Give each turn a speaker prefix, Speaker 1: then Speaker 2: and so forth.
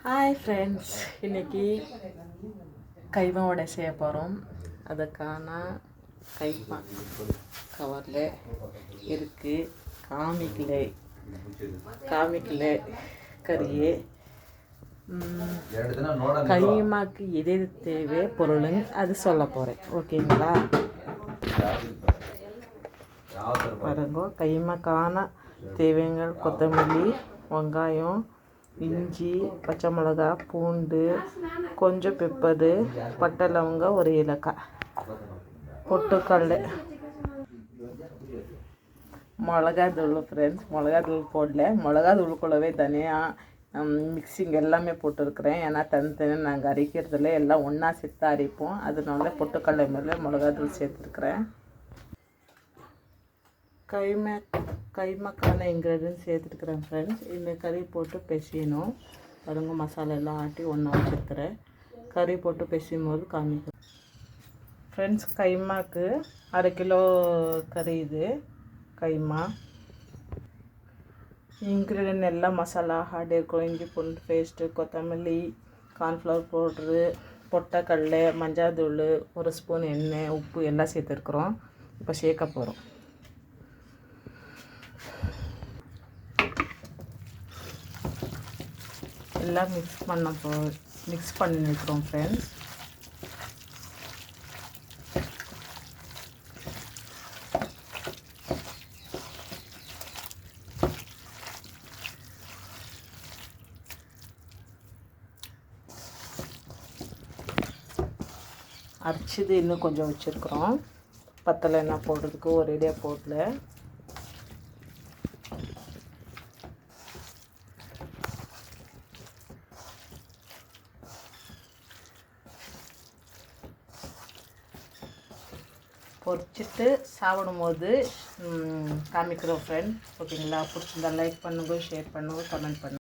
Speaker 1: Hi friends, இன்றைக்கி கைமா வடை செய்ய போகிறோம். அதுக்கான கைமா கவரில் இருக்குது. காமிக்கல கறியே. கைமாக்கு எது தேவை பொருள் அது சொல்ல போகிறேன். ஓகேங்களா? பாருங்க, கைமாக்கான தேவைகள் கொத்தமல்லி, வெங்காயம், இஞ்சி, பச்சை மிளகா, பூண்டு, கொஞ்சம் பெப்பரு, பட்டை லவங்கம், ஒரு ஏலக்காய், பொட்டுக்கடலை, மிளகாத்தூள். ஃப்ரெண்ட்ஸ், மிளகாத்தூள் போடல, மிளகாத்தூளுக்குள்ளவே தனியாக மிக்சிங் எல்லாமே போட்டுருக்குறேன். ஏன்னா தனித்தனியாக நாங்கள் அரைக்கிறதுல எல்லாம் ஒன்றா சேர்த்து அரைப்போம். அதனால பொட்டுக்கடலை மேலே மிளகாத்தூள் சேர்த்துருக்குறேன். கைமாக்கான இன்க்ரீடியன்ஸ் சேர்த்துருக்குறேன். ஃப்ரெண்ட்ஸ், இந்த கறி போட்டு பிசையணும். பாருங்க, மசாலா எல்லாம் ஆட்டி ஒன்றா வச்சுருக்கிறேன். கறி போட்டு பிசையும் போது காமிக்கிறேன். ஃப்ரெண்ட்ஸ், கைமாக்கு 1/2 கிலோ கறி. இது கைமா இன்க்ரீடியன்ட் எல்லாம் மசாலா ஆட்டி இருக்கும். இஞ்சி பூண்டு பேஸ்ட்டு, கொத்தமல்லி, கார்ன்ஃப்ளவர் பவுட்ரு, பொட்டுக்கடலை, மஞ்சள் தூள், 1 ஸ்பூன் எண்ணெய், உப்பு எல்லாம் சேர்த்துருக்குறோம். இப்போ சேர்க்க போகிறோம். எல்லாம் மிக்ஸ் பண்ணி நிற்கிறோம். ஃப்ரெண்ட்ஸ், அரைச்சது இன்னும் கொஞ்சம் வச்சுருக்குறோம். பத்தலை என்ன போடுறதுக்கு ஒரேடியாக போடல. பொரிச்சிட்டு சாப்பிடும் போது காமிக்கிறோம். ஃப்ரெண்ட், ஓகேங்களா? பிடிச்சிருந்தா லைக் பண்ணுங்கள், ஷேர் பண்ணுங்கள், கமெண்ட் பண்ணுங்கள்.